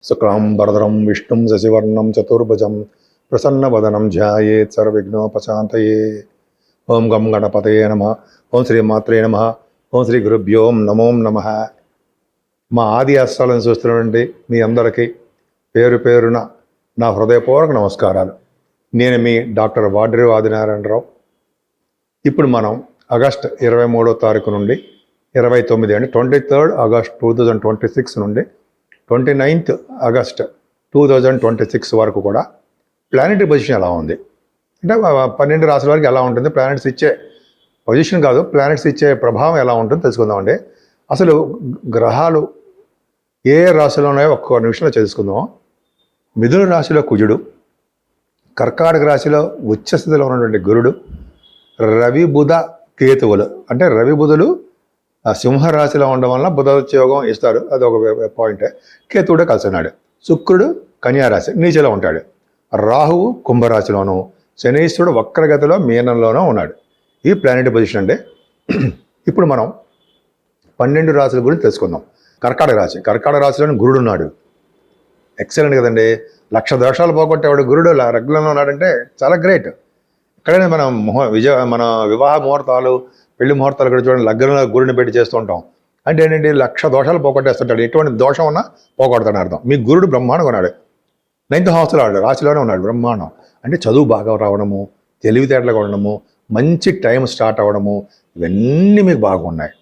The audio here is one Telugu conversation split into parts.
శుక్లాంబరధరం విష్ణుం శశివర్ణం చతుర్భుజం ప్రసన్నవదనం ధ్యాయేత్ సర్వవిఘ్నోపశాంతయే. ఓం గం గణపతయే నమః. ఓం శ్రీ మాత్రే నమః. ఓం శ్రీ గురుభ్యో నమో నమః. మా ఆది ఆస్థాలను చూస్తున్నటువంటి మీ అందరికీ పేరు పేరున నా హృదయపూర్వక నమస్కారాలు. నేను మీ డాక్టర్ వాడ్రి ఆదినారాయణరావు. ఇప్పుడు మనం ఆగస్ట్ 23వ తారీఖు నుండి 29 అంటే 23rd ఆగస్ట్ 2026 నుండి 29th ఆగస్ట్ 2026 వరకు కూడా ప్లానెటరీ పొజిషన్ ఎలా ఉంది అంటే 12 రాశుల వరకు ఎలా ఉంటుంది, ప్లానెట్స్ ఇచ్చే పొజిషన్ కాదు, ప్లానెట్స్ ఇచ్చే ప్రభావం ఎలా ఉంటుందో తెలుసుకుందామండి. అసలు గ్రహాలు ఏ రాశిలో ఉన్నాయో ఒక్క నిమిషంలో తెలుసుకుందాం. మిథున రాశిలో కుజుడు, కర్కాటక రాశిలో ఉచ్చస్థితిలో ఉన్నటువంటి గురుడు, రవి బుధ కేతువులు అంటే రవి బుధులు సింహరాశిలో ఉండడం వలన బుధోద్యోగం ఇస్తారు, అది ఒక పాయింటే. కేతువుడే కలిసి ఉన్నాడు. శుక్రుడు కన్యారాశి నీచలో ఉంటాడు. రాహువు కుంభరాశిలోను, శనీశ్వరుడు వక్రగతిలో మీనంలోనూ ఉన్నాడు. ఈ ప్లానెటరీ పొజిషన్ అంటే ఇప్పుడు మనం 12 రాశుల గురించి తెలుసుకుందాం. కర్కాటక రాశిలోని గురుడు ఉన్నాడు. ఎక్సలెంట్ కదండి. 1,00,000 దోషాలు పోగొట్టేవాడు గురుడు రెగ్యులర్లో ఉన్నాడంటే చాలా గ్రేట్. ఇక్కడనే మనం మన వివాహ ముహూర్తాలు, పెళ్లి ముహూర్తాలు కూడా చూడండి, లగ్నంలో గురుడిని పెట్టి చేస్తూ ఉంటాం. అంటే ఏంటంటే 1,00,000 దోషాలు పోగొట్టేస్తుంటాడు. ఎటువంటి దోషం ఉన్నా పోగొడతాడు అర్థం. మీ గురుడు బ్రహ్మాండంగా ఉన్నాడు. 9th హౌస్లో రాశిలోనే ఉన్నాడు. బ్రహ్మాండం అంటే చదువు బాగా రావడము, తెలివితేటలుగా ఉండడము, మంచి టైం స్టార్ట్ అవ్వడము, ఇవన్నీ మీకు బాగున్నాయి.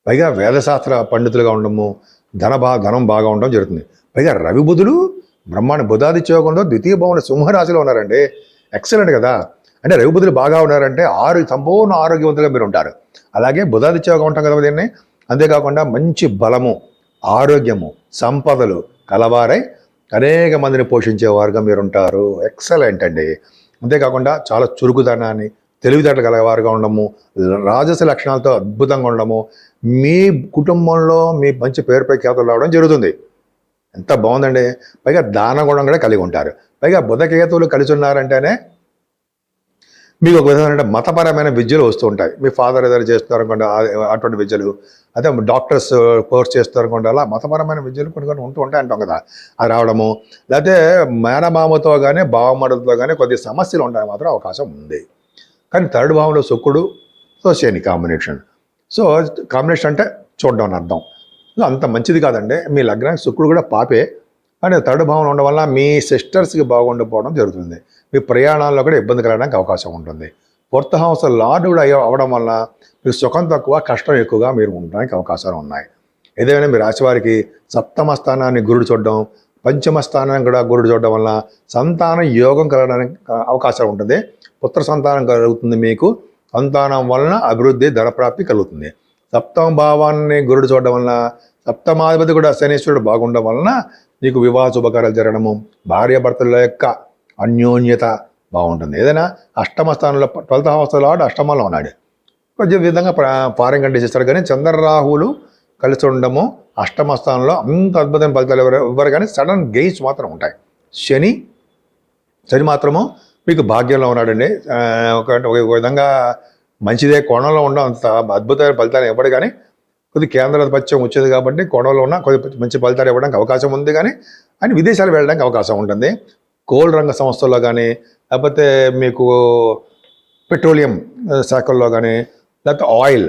పైగా వేదశాస్త్ర పండితులుగా ఉండడము, ధనం బాగా ఉండడం జరుగుతుంది. పైగా రవి బుధులు బ్రహ్మాండ బుధాదిత్య యోగంలో ద్వితీయ భావంలో సింహరాశిలో ఉన్నారండి. ఎక్సలెంట్ కదా. అంటే రవి బుధులు బాగా ఉన్నారంటే సంపూర్ణ ఆరోగ్యవంతులుగా మీరు ఉంటారు. అలాగే బుధాదిత్య యోగం ఉంటాం కదా దీన్ని. అంతేకాకుండా మంచి బలము, ఆరోగ్యము, సంపదలు కలవారై అనేక మందిని పోషించేవారుగా మీరు ఉంటారు. ఎక్సలెంట్ అండి. అంతేకాకుండా చాలా చురుకుదనాన్ని, తెలివితేటలు కలవారుగా ఉండము, రాజస లక్షణాలతో అద్భుతంగా ఉండడము, మీ కుటుంబంలో మీ మంచి పేరుపై ఖ్యాతులు రావడం జరుగుతుంది. ఎంత బాగుందండి. పైగా దానగుణం కూడా కలిగి ఉంటారు. పైగా బుధకేతువులు కలిసి ఉన్నారంటేనే మీకు ఒక విధమైన మతపరమైన విద్యలు వస్తూ ఉంటాయి. మీ ఫాదర్ ఏదైనా చేస్తున్నారు అనుకోండి, అటువంటి విద్యలు, అదే డాక్టర్స్ కోర్స్ చేస్తున్నారు అనుకోండి, అలా మతపరమైన విద్యలు కొన్ని ఉంటూ ఉంటాయి అంటాం కదా, అది రావడము. లేకపోతే మేనమామతో కానీ బావమడులతో కానీ కొద్ది సమస్యలు ఉంటాయి మాత్రం అవకాశం ఉంది. కానీ 3rd భావంలో శుక్రుడు శని కాంబినేషన్. సో కాంబినేషన్ అంటే చూడడం అని అర్థం. అంత మంచిది కాదండి. మీ లగ్నానికి శుక్రుడు కూడా పాపే, కానీ 3rd భావం ఉండడం వల్ల మీ సిస్టర్స్కి బాగుండిపోవడం జరుగుతుంది. మీ ప్రయాణాల్లో కూడా ఇబ్బంది కలగడానికి అవకాశం ఉంటుంది. 4th హౌస్ లార్డ్ కూడా అవ్వడం వల్ల మీకు సుఖం తక్కువ, కష్టం ఎక్కువగా మీరు ఉండడానికి అవకాశాలు ఉన్నాయి. ఏదైనా మీ రాశి వారికి 7వ స్థానాన్ని గురుడు చూడడం, 5వ స్థానాన్ని కూడా గురుడు చూడడం వల్ల సంతాన యోగం కలగడానికి అవకాశం ఉంటుంది. పుత్ర సంతానం కలుగుతుంది. మీకు సంతానం వలన అభివృద్ధి, ధనప్రాప్తి కలుగుతుంది. 7వ భావాన్ని గురుడు చూడడం వలన, 7వ కూడా శనీశ్వరుడు బాగుండడం వలన మీకు వివాహ శుభకార్యాలు జరగడము, భార్యాభర్తల యొక్క అన్యోన్యత బాగుంటుంది. ఏదైనా 8వ స్థానంలో 12th హౌస్లో వాడు 8మలో ఉన్నాడు. కొంచెం విధంగా ఫారెన్ కంట్రీస్ ఇస్తారు. కానీ చంద్రరాహువులు కలిసి ఉండడము 8వ స్థానంలో అంత అద్భుతమైన ఫలితాలు ఇవ్వరు, కానీ సడన్ గెయిన్స్ మాత్రం ఉంటాయి. శని మాత్రము మీకు భాగ్యంలో ఉన్నాడండి. ఒక విధంగా మంచిదే, కోణంలో ఉండడం అంత అద్భుతమైన ఫలితాలు ఇవ్వడు, కానీ కొద్ది కేంద్రాధిపత్యం వచ్చేది కాబట్టి కోణంలో ఉన్న కొద్ది మంచి ఫలితాలు ఇవ్వడానికి అవకాశం ఉంది. కానీ ఆయన విదేశాలు వెళ్ళడానికి అవకాశం ఉంటుంది. కోల్ రంగ సంస్థల్లో కానీ, లేకపోతే మీకు పెట్రోలియం శాఖల్లో కానీ, లేకపోతే ఆయిల్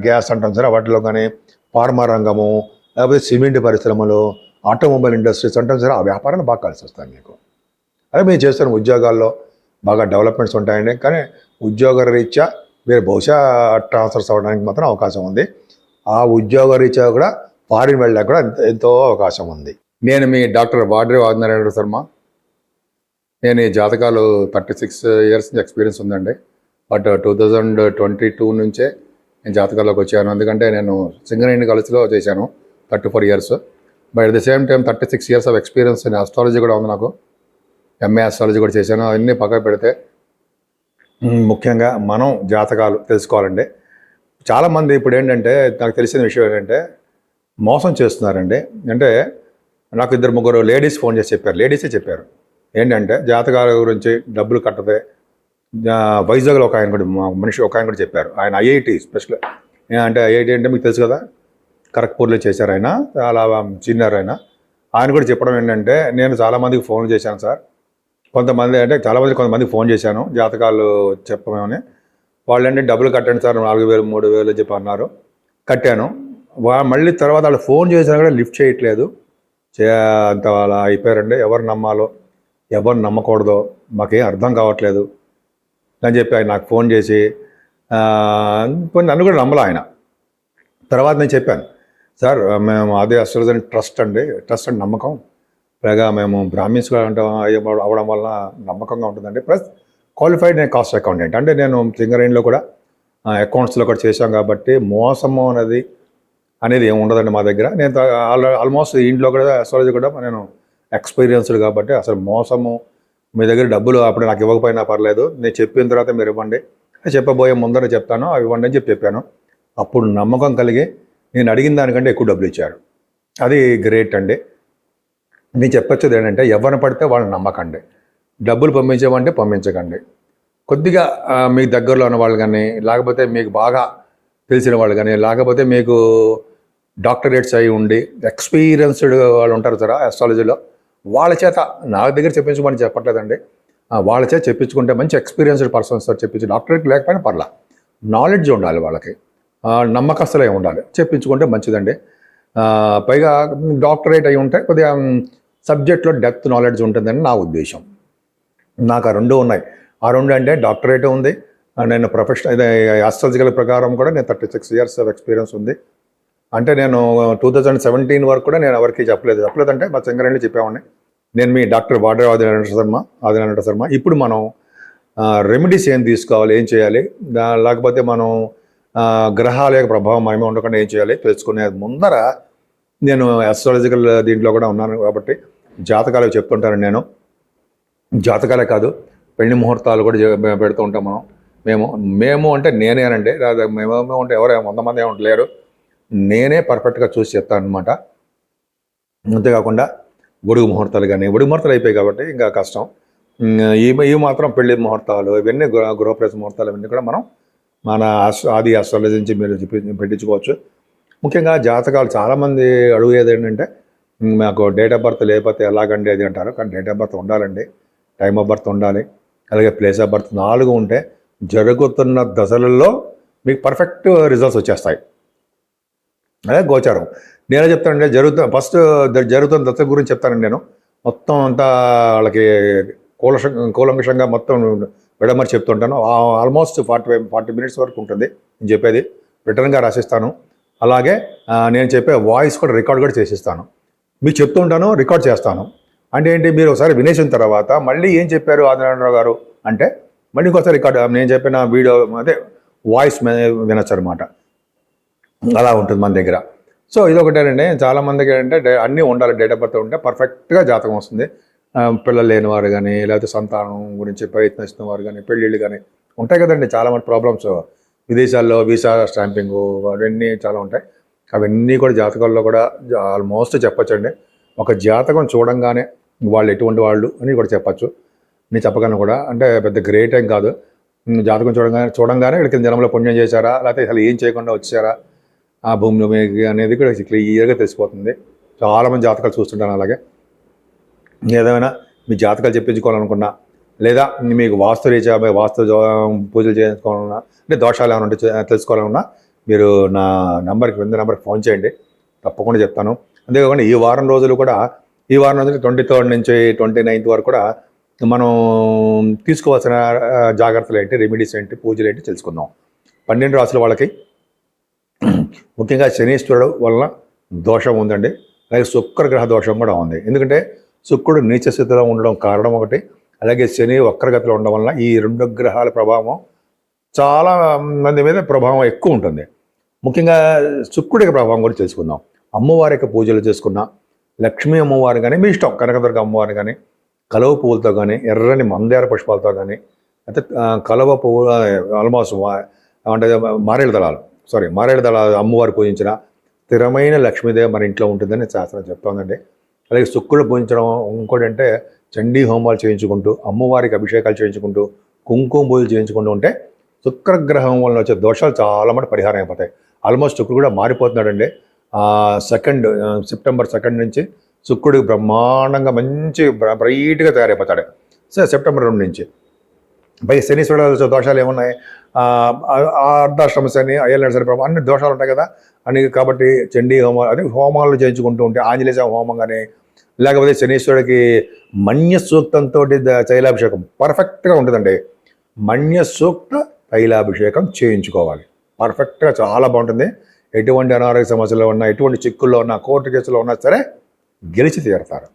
గ్యాస్ అంటాం సరే వాటిలో కానీ, ఫార్మా రంగము, లేకపోతే సిమెంట్ పరిశ్రమలు, ఆటోమొబైల్ ఇండస్ట్రీస్ అంటాం సరే ఆ వ్యాపారాలు బాగా కలిసి వస్తాయి మీకు. అదే మీరు చేస్తున్న ఉద్యోగాల్లో బాగా డెవలప్మెంట్స్ ఉంటాయండి. కానీ ఉద్యోగ రీత్యా మీరు బహుశా ట్రాన్స్ఫర్స్ అవ్వడానికి మాత్రం అవకాశం ఉంది. ఆ ఉద్యోగ రీత్యా కూడా ఫారిన్ వెళ్ళడానికి కూడా ఎంతో అవకాశం ఉంది. నేను మీ డాక్టర్ వాడ్రి ఆదినారాయణ శర్మ. నేను ఈ జాతకాలు 36 years నుంచి ఎక్స్పీరియన్స్ ఉందండి. బట్ 2022 నుంచే నేను జాతకాల్లోకి వచ్చాను. ఎందుకంటే నేను సింగరేణి కాలేజ్లో చేశాను 34 years. But at the same time 36 years of experience in astrology కూడా ఉంది నాకు. ఎంఏ ఆస్ట్రాలజీ కూడా చేశాను. అవన్నీ పక్కకు పెడితే ముఖ్యంగా మనం జాతకాలు తెలుసుకోవాలండి. చాలామంది ఇప్పుడు ఏంటంటే నాకు తెలిసిన విషయం ఏంటంటే మోసం చేస్తున్నారండి. అంటే నాకు 2-3 లేడీస్ ఫోన్ చేసి చెప్పారు, లేడీసే చెప్పారు ఏంటంటే జాతకాల గురించి డబ్బులు కట్టదే. వైజాగ్లో ఒక ఆయన కూడా ఒక ఆయన కూడా చెప్పారు. ఆయన ఐఐటి స్పెషల్ అంటే ఐఐటి అంటే మీకు తెలుసు కదా, ఖరగ్పూర్లో చేశారు. ఆయన చాలా సీనియర్. ఆయన ఆయన కూడా చెప్పడం ఏంటంటే, నేను చాలామందికి ఫోన్ చేశాను సార్. కొంతమందికి ఫోన్ చేశాను జాతకాలు చెప్పమని. వాళ్ళంటే డబ్బులు కట్టండి సార్ 4,000 3,000 చెప్పి అన్నారు. కట్టాను. మళ్ళీ తర్వాత వాళ్ళు ఫోన్ చేసినా కూడా లిఫ్ట్ చేయట్లేదు. అంత అలా అయిపోయారండి. ఎవరు నమ్మాలో ఎవరు నమ్మకూడదో మాకేం అర్థం కావట్లేదు అని చెప్పి ఆయన నాకు ఫోన్ చేసి నన్ను కూడా నమ్మలే ఆయన. తర్వాత నేను చెప్పాను, సార్ మేము అదే అస్ట్రాలజీ ట్రస్ట్ అండి నమ్మకం, పైగా మేము బ్రాహ్మిన్స్ అవ్వడం వల్ల నమ్మకంగా ఉంటుందండి. ప్లస్ క్వాలిఫైడ్ నేను కాస్ట్ అకౌంటెంట్, అంటే నేను సింగరేణిలో కూడా అకౌంట్స్లో కూడా చేశాం కాబట్టి మోసము అనేది ఏమి ఉండదండి మా దగ్గర. నేను ఆల్మోస్ట్ ఇంట్లో కూడా అస్ట్రాలజీ కూడా నేను ఎక్స్పీరియన్స్డ్ కాబట్టి అసలు మోసము, మీ దగ్గర డబ్బులు అప్పుడు నాకు ఇవ్వకపోయినా పర్లేదు, నేను చెప్పిన తర్వాత మీరు ఇవ్వండి, చెప్పబోయే ముందర చెప్తాను అవి ఇవ్వండి అని చెప్పాను. అప్పుడు నమ్మకం కలిగి నేను అడిగిన దానికంటే ఎక్కువ డబ్బులు ఇచ్చారు. అది గ్రేట్ అండి. నేను చెప్పొచ్చేది ఏంటంటే, ఎవరిని పడితే వాళ్ళని నమ్మకండి, డబ్బులు పంపించేవంటే పంపించకండి. కొద్దిగా మీకు దగ్గరలో ఉన్న వాళ్ళు కానీ, లేకపోతే మీకు బాగా తెలిసిన వాళ్ళు కానీ, లేకపోతే మీకు డాక్టరేట్స్ అయి ఉండి ఎక్స్పీరియన్స్డ్ వాళ్ళు ఉంటారు సార్ అస్ట్రాలజీలో, వాళ్ళ చేత నా దగ్గర చెప్పించమని చెప్పట్లేదండి, వాళ్ళ చేత చెప్పించుకుంటే మంచి ఎక్స్పీరియన్స్డ్ పర్సన్స్ సార్ చెప్పించి, డాక్టరేట్ లేకపోయినా పర్లా, నాలెడ్జ్ ఉండాలి వాళ్ళకి, నమ్మకస్తులే ఉండాలి, చెప్పించుకుంటే మంచిదండి. పైగా డాక్టరేట్ అయి ఉంటే కొద్దిగా సబ్జెక్ట్లో డెప్త్ నాలెడ్జ్ ఉంటుందని నా ఉద్దేశం. నాకు ఆ రెండు ఉన్నాయి. ఆ రెండు అంటే డాక్టరేట్ ఉంది, నేను ప్రొఫెషనల్ ఆస్ట్రాలజికల్ ప్రకారం కూడా నేను 36 years ఆఫ్ ఎక్స్పీరియన్స్ ఉంది. అంటే నేను 2017 వరకు కూడా నేను ఎవరికి చెప్పలేదంటే మా సింగరేణిలో చెప్పేవాడిని, నేను మీ డాక్టర్ వార్డర్ ఆదినారాయణ శర్మ. ఇప్పుడు మనం రెమెడీస్ ఏం తీసుకోవాలి, ఏం చేయాలి, లేకపోతే మనం గ్రహాల యొక్క ప్రభావం మనమే ఉండకుండా ఏం చేయాలి తెలుసుకునే ముందర నేను ఆస్ట్రాలజికల్ దీంట్లో కూడా ఉన్నాను కాబట్టి జాతకాలు చెప్తుంటాను. జాతకాలే కాదు, పెళ్లి ముహూర్తాలు కూడా పెడుతూ ఉంటాం మేము అంటే నేనేనండి, మేము అంటే ఎవరు 100 మంది ఏమంటే లేరు, నేనే పర్ఫెక్ట్గా చూసి చెప్తాను అనమాట. అంతేకాకుండా ఒడుగు ముహూర్తాలు అయిపోయాయి కాబట్టి ఇంకా కష్టం. ఇవి మాత్రం పెళ్లి ముహూర్తాలు, ఇవన్నీ గృహప్రవేశ ముహూర్తాలు, ఇవన్నీ కూడా మనం మన ఆది ఆస్ట్రాలజీ నుంచి మీరు పెట్టించుకోవచ్చు. ముఖ్యంగా జాతకాలు చాలామంది అడుగేది ఏంటంటే, మాకు డేట్ ఆఫ్ బర్త్ లేకపోతే ఎలాగండి అది అంటారు. కానీ డేట్ ఆఫ్ బర్త్ ఉండాలండి, టైమ్ ఆఫ్ బర్త్ ఉండాలి, అలాగే ప్లేస్ ఆఫ్ బర్త్ 4 ఉంటే జరుగుతున్న దశలలో మీకు పర్ఫెక్ట్ రిజల్ట్స్ వచ్చేస్తాయి. అదే గోచారం నేనే చెప్తానండి. ఫస్ట్ జరుగుతున్న దశ గురించి చెప్తానండి నేను. మొత్తం అంతా వాళ్ళకి కూలంకషంగా మొత్తం విడమరి చెప్తుంటాను. ఆల్మోస్ట్ 40 minutes వరకు ఉంటుంది నేను చెప్పేది, రిటర్న్గా రాసిస్తాను. అలాగే నేను చెప్పే వాయిస్ కూడా రికార్డ్ కూడా చేసిస్తాను. మీకు చెప్తుంటాను, రికార్డ్ చేస్తాను. అంటే ఏంటి, మీరు ఒకసారి వినేసిన తర్వాత మళ్ళీ ఏం చెప్పారు ఆదినారాయణరావు గారు అంటే మళ్ళీ ఇంకోసారి రికార్డ్, నేను చెప్పిన వీడియో అదే వాయిస్ వినొచ్చు అనమాట. అలా ఉంటుంది మన దగ్గర. సో ఇదొకటేనండి. చాలామందికి ఏంటంటే అన్నీ ఉండాలి, డేట్ ఆఫ్ బర్త్ ఉంటే పర్ఫెక్ట్గా జాతకం వస్తుంది. పిల్లలు లేని వారు కానీ, లేకపోతే సంతానం గురించి ప్రయత్నిస్తున్న వారు కానీ, పెళ్ళిళ్ళు కానీ ఉంటాయి కదండి చాలా మంది ప్రాబ్లమ్స్. విదేశాల్లో వీసా స్టాంపింగ్ అవన్నీ చాలా ఉంటాయి. అవన్నీ కూడా జాతకాల్లో కూడా ఆల్మోస్ట్ చెప్పచ్చండి. ఒక జాతకం చూడంగానే వాళ్ళు ఎటువంటి వాళ్ళు అని కూడా చెప్పచ్చు. నేను చెప్పగలను కూడా, అంటే పెద్ద గ్రేట్ ఏం కాదు. జాతకం చూడంగానే వీళ్ళకి జనంలో పుణ్యం చేశారా, లేకపోతే అసలు ఏం చేయకుండా వచ్చారా ఆ భూమిలో అనేది కూడా క్లియర్గా తెలిసిపోతుంది. చాలామంది జాతకాలు చూస్తుంటాను. అలాగే ఏదైనా మీ జాతకాలు చెప్పించుకోవాలనుకున్నా, లేదా మీకు వాస్తు పూజలు చేయించుకోవాలన్నా, అంటే దోషాలు ఏమైనా ఉంటే తెలుసుకోవాలన్నా మీరు నా నెంబర్కి ఫోన్ చేయండి, తప్పకుండా చెప్తాను. అంతేకాకుండా ఈ వారం రోజులు 23rd నుంచి 29th వరకు కూడా మనం తీసుకోవాల్సిన జాగ్రత్తలు ఏంటి, రెమెడీస్ ఏంటి, పూజలు ఏంటి తెలుసుకుందాం. 12 రాసుల వాళ్ళకి ముఖ్యంగా శనీశ్వరుడు వలన దోషం ఉందండి. అలాగే శుక్రగ్రహ దోషం కూడా ఉంది. ఎందుకంటే శుక్రుడు నీచ స్థితిలో ఉండడం కారణం ఒకటి, అలాగే శని వక్రగతిలో ఉండడం వలన ఈ 2 గ్రహాల ప్రభావం చాలా మంది మీద ప్రభావం ఎక్కువ ఉంటుంది. ముఖ్యంగా శుక్రుడికి ప్రభావం కూడా తెలుసుకుందాం. అమ్మవారికి పూజలు చేసుకున్నా, లక్ష్మీ అమ్మవారు కానీ, మీ ఇష్టం కనకదుర్గ అమ్మవారు కానీ, కలువ పువ్వులతో కానీ, ఎర్రని మందార పుష్పాలతో కానీ, అయితే కలువ పువ్వు ఆల్మోస్ట్ అంటే మారేడు దళాలు అమ్మవారు పూజించిన స్థిరమైన లక్ష్మీదేవి మన ఇంట్లో ఉంటుందని శాస్త్రం చెప్తోందండి. అలాగే శుక్రుడు పూజించడం ఇంకోటి అంటే చండీ హోమాలు చేయించుకుంటూ, అమ్మవారికి అభిషేకాలు చేయించుకుంటూ, కుంకుమ పూజలు చేయించుకుంటూ ఉంటే శుక్రగ్రహం వల్ల వచ్చే దోషాలు చాలా మటు పరిహారం అయిపోతాయి. ఆల్మోస్ట్ శుక్రుడు కూడా మారిపోతున్నాడండి. September 2 నుంచి శుక్రుడికి బ్రహ్మాండంగా మంచి బ్రైట్గా తయారైపోతాడు. సో సెప్టెంబర్ 2 నుంచి. పై శనీశ్వర దోషాలు ఏమున్నాయి, అర్ధాశ్రమ శని, అయ్యలేని శని ప్రభావం, అన్ని దోషాలు ఉంటాయి కదా అని. కాబట్టి చండీ హోమాలు అది హోమాలు చేయించుకుంటూ ఉంటే ఆంజనేయ స్వామి హోమం కానీ, లేకపోతే శనీశ్వరుడికి మన్య సూక్తంతో తైలాభిషేకం పర్ఫెక్ట్గా ఉంటుందండి. మన్య సూక్త తైలాభిషేకం చేయించుకోవాలి. పర్ఫెక్ట్గా చాలా బాగుంటుంది. ఎటువంటి అనారోగ్య సమస్యలు ఉన్నా, ఎటువంటి చిక్కుల్లో ఉన్నా, కోర్టు కేసులో ఉన్నా సరే గెలిచి తీరుతారు.